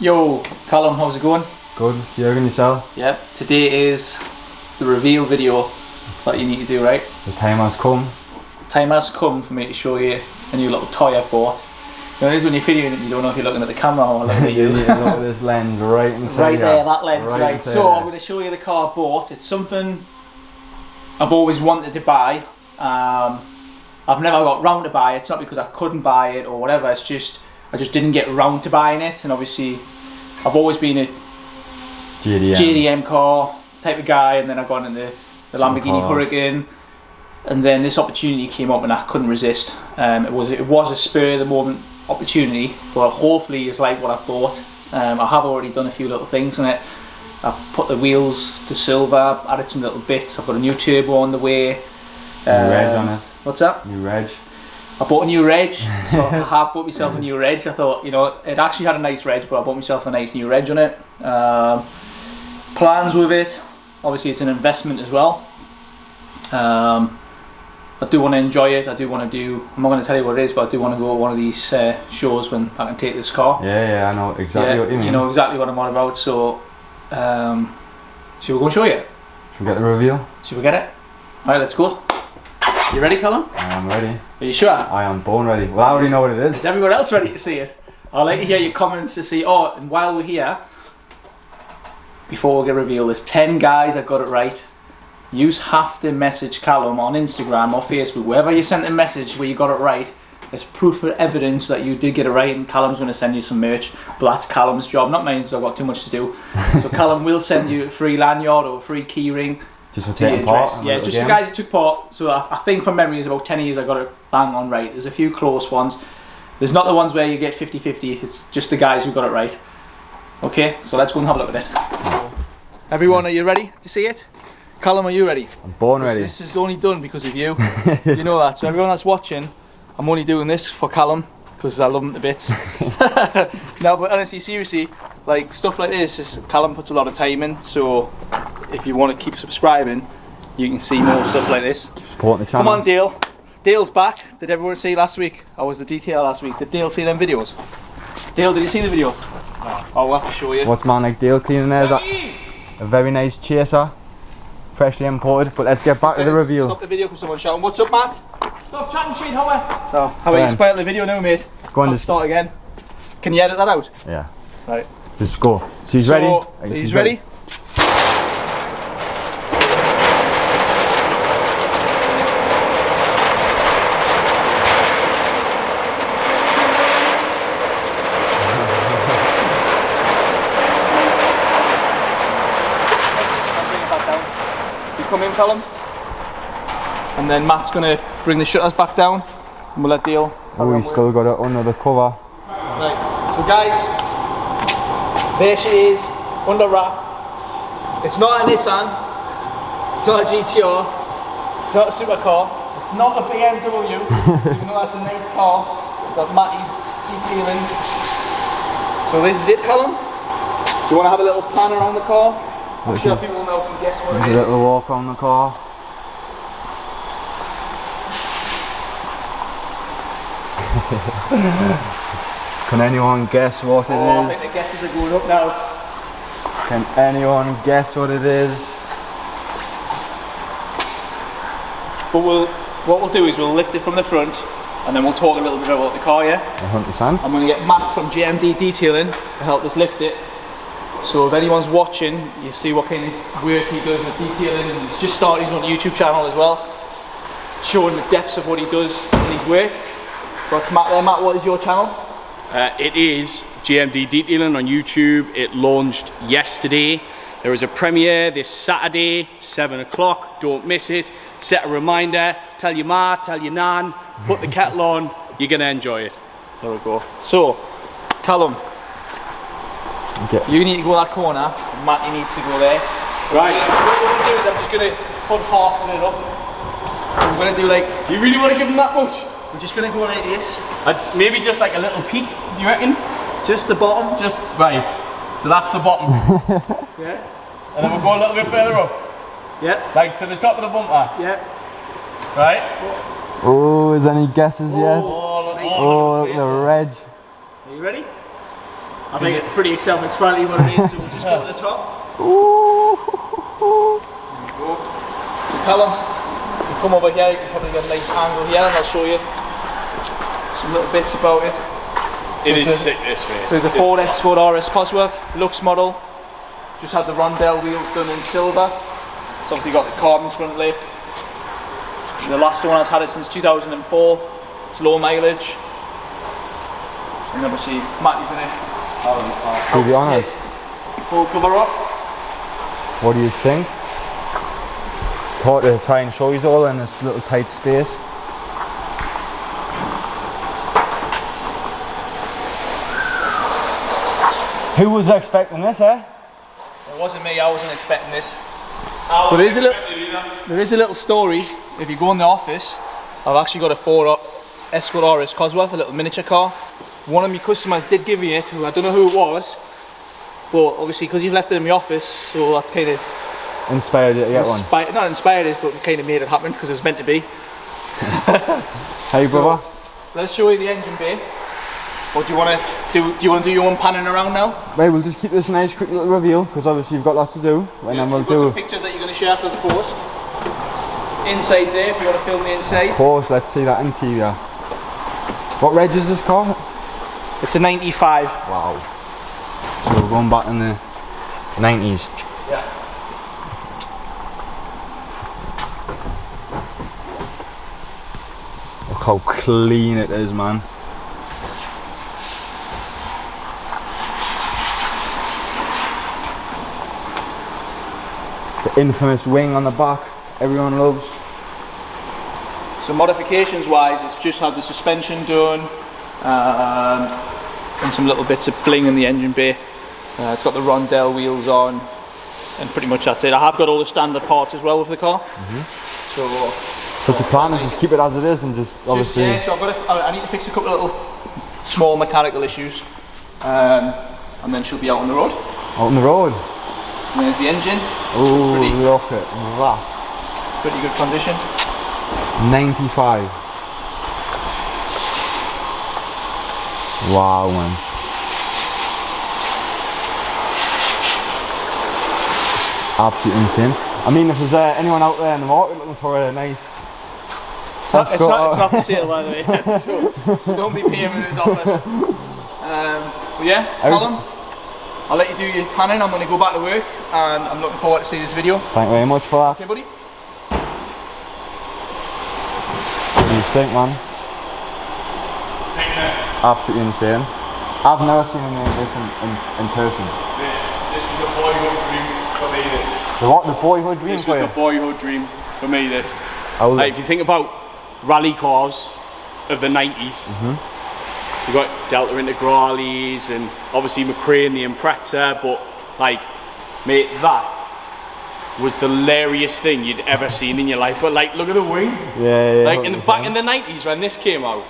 Yo, Callum, how's it going? Good. Jürgen, yourself? Yep. Today is the reveal video that you need to do, right? The time has come. Time has come for me to show you a new little toy I've bought. You know, it is when you're videoing it, you don't know if you're looking at the camera or looking at you. Look at this lens right inside. Right there, that lens, right. So there. I'm going to show you the car I bought. It's something I've always wanted to buy. I've never got round to buy it. It's not because I couldn't buy it or whatever. It's just I just didn't get round to buying it. And obviously, I've always been a JDM car type of guy, and then I got into the Lamborghini Huracan, and then this opportunity came up and I couldn't resist. It was a spur of the moment opportunity, but hopefully it's like what I thought. I have already done a few little things on it. I've put the wheels to silver, added some little bits. I've got a new turbo on the way. New reg on it. What's that? New reg. I bought a new reg, so I have bought myself a new reg. I thought, you know, it actually had a nice reg, but I bought myself a nice new reg on it. Plans with it, obviously it's an investment as well. I do want to enjoy it. I do want to do, I'm not going to tell you what it is, but I do want to go to one of these shows when I can take this car. Yeah, I know exactly what you mean. You know exactly what I'm on about, so should we go and show you? Should we get the reveal? Should we get it? Alright, let's go. You ready, Callum? I am ready. Are you sure? I am born ready. Well, I already know what it is. Is everyone else ready to see it? I'd like to hear your comments to see. Oh, and while we're here, before we get revealed, there's 10 guys that got it right. You have to message Callum on Instagram or Facebook, wherever you sent a message where you got it right. There's proof or evidence that you did get it right, and Callum's going to send you some merch. But that's Callum's job, not mine, because I've got too much to do. So Callum will send you a free lanyard or a free keyring. Just for taking part? Yeah, just the guys who took part. So I think from memory, it's about 10 years I got it bang on right. There's a few close ones. There's not the ones where you get 50-50. It's just the guys who got it right. Okay, so let's go and have a look at it. Everyone, are you ready to see it? Callum, are you ready? I'm born ready. This is only done because of you. Do you know that? So everyone that's watching, I'm only doing this for Callum because I love him to bits. No, but honestly, seriously, like stuff like this, Callum puts a lot of time in. So if you want to keep subscribing, you can see more stuff like this. Keep supporting the channel. Come on, Dale. Dale's back. Did everyone see last week? I was the detail last week. Did Dale see them videos? Dale, did you see the videos? No. I'll have to show you. What's man like Dale cleaning there? That a very nice chaser, freshly imported. But let's get back to the reveal. Stop the video because someone's shouting. What's up, Matt? Stop chatting shit, Howard. So, how about you spoil the video now, mate? Go on, I'll start again. Can you edit that out? Yeah. Right. Just go. So he's ready? He's ready? Come in, Callum, and then Matt's going to bring the shutters back down and we'll let Dale. Oh, he's still got it under the cover. Right, so guys, there she is, under wrap. It's not a Nissan, it's not a GTR, it's not a supercar, it's not a BMW, even though that's a nice car that Matty's detailing. So this is it, Callum. Do you want to have a little pan around the car? I'm sure people will know and guess what it is. A little walk on the car. Can anyone guess what it is? I think the guesses are going up now. Can anyone guess what it is? But what we'll do is we'll lift it from the front and then we'll talk a little bit about the car, yeah? 100%. I'm going to get Matt from GMD Detailing to help us lift it. So if anyone's watching, you see what kind of work he does with detailing, and he's just started his own YouTube channel as well, showing the depths of what he does in his work. But Matt there, Matt, what is your channel? It is GMD Detailing on YouTube. It launched yesterday. There is a premiere this Saturday, 7 o'clock, don't miss it. Set a reminder, tell your ma, tell your nan, put the kettle on, you're going to enjoy it. There we go. So, Callum. Okay. You need to go that corner, and Matty needs to go there. Right. What we're going to do is I'm just going to put half of it up. I'm going to do like... Do you really want to give them that much? I'm just going to go like this. Maybe just like a little peek, do you reckon? Just the bottom. Just, right. So that's the bottom. Yeah. And then we'll go a little bit further up. Yeah. Like to the top of the bumper. Yeah. Right? Oh, is any guesses yet? Oh, look, Oh, look at the reg. Are you ready? I think it's pretty self-explanatory what it is, so we'll just go to the top. Ooh. There we go. So Callum, you come over here, you can probably get a nice angle here and I'll show you some little bits about it. It is sick, this mate. So it's a Ford Escort RS Cosworth, Lux model. Just had the Rondell wheels done in silver. It's obviously got the carbon front lip. The last one has had it since 2004. It's low mileage. And obviously Matty's in it. To be honest, Full cover up. what do you think? It's hard to try and show you all in this little tight space. Who was expecting this, eh? It wasn't me, I wasn't expecting this. But there is a little story. If you go in the office, I've actually got a Ford Escort RS Cosworth, a little miniature car. One of my customers did give me it, who I don't know who it was, but obviously because you've left it in my office, so that kind of Inspired you to get one. not inspired us, but kind of made it happen because it was meant to be. Hey brother. Let's show you the engine bay. What do you want to do? Do you want to do your own panning around now? Right, we'll just keep this nice quick little reveal because obviously you've got lots to do. And then we'll You've got do. some pictures that you're going to share after the post. Inside there, if you want to film the inside. Of course, let's see that interior. What reg is this car? It's a 95. Wow. So we're going back in the 90s. Yeah. Look how clean it is, man. The infamous wing on the back, everyone loves. So modifications wise, it's just had the suspension done and some little bits of bling in the engine bay. It's got the Rondell wheels on and pretty much that's it. I have got all the standard parts as well with the car. So But your plan is just keep it as it is and just obviously. yeah, so I need to fix a couple of little small mechanical issues and then she'll be out on the road. Out on the road. And there's the engine. Oh, Pretty- look at that. Pretty good condition. 95. Wow, man. Absolutely insane. I mean, if there's anyone out there in the market looking for a nice. It's not for sale, by the way. so don't be peeing in his office. But yeah, Colin, I'll let you do your panning. I'm going to go back to work and I'm looking forward to seeing this video. Thank you very much for that. Okay, buddy? What do you think, man? Absolutely insane. I've never seen any of this in person. This was a boyhood dream for me, this. The what? The boyhood dream This for was you? the boyhood dream for me, this. Oh, Like, if you think about rally cars of the 90s, you've got Delta Integrales and obviously McRae and the Impreza, but like, mate, that was the hilarious thing you'd ever seen in your life. But like, look at the wing. yeah. Like back in the 90s when this came out.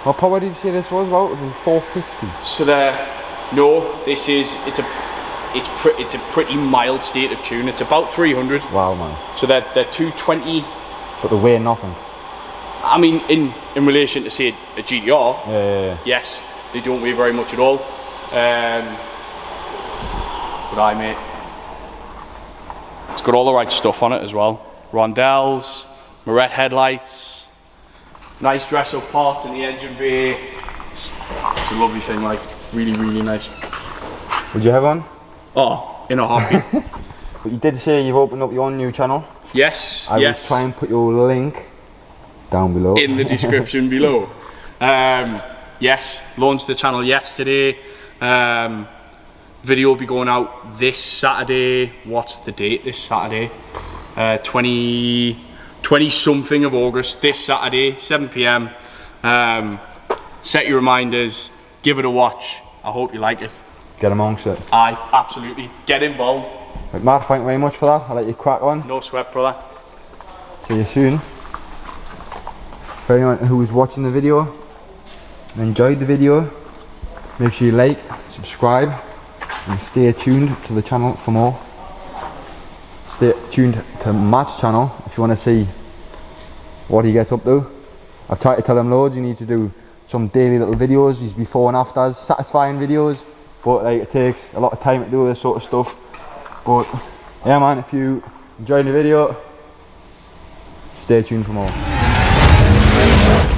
What power did you say this was? About 450. So it's a pretty mild state of tune. It's about 300. Wow, man. So they're 220. But they weigh nothing. I mean, in relation to say a GTR, Yeah. yes, they don't weigh very much at all. But mate, it's got all the right stuff on it as well. Rondells, Moret headlights, nice dress-up parts in the engine bay. It's a lovely thing, like really, really nice. Would you have one? Oh, in a heartbeat. But you did say you've opened up your own new channel. Yes, I will yes. try and put your link down below. In the description below. Yes, launched the channel yesterday. Video will be going out this Saturday. What's the date this Saturday? 20 something of August, this Saturday, 7 PM. Set your reminders, give it a watch. I hope you like it. Get amongst it. Aye, absolutely. Get involved. Right, Matt, thank you very much for that. I'll let you crack on. No sweat, brother. See you soon. For anyone who was watching the video and enjoyed the video, make sure you like, subscribe and stay tuned to the channel for more. Stay tuned to Matt's channel if you want to see what he gets up to. I've tried to tell him loads, you need to do some daily little videos, these before and afters, satisfying videos. but like it takes a lot of time to do this sort of stuff. But yeah man, if you enjoyed the video, stay tuned for more.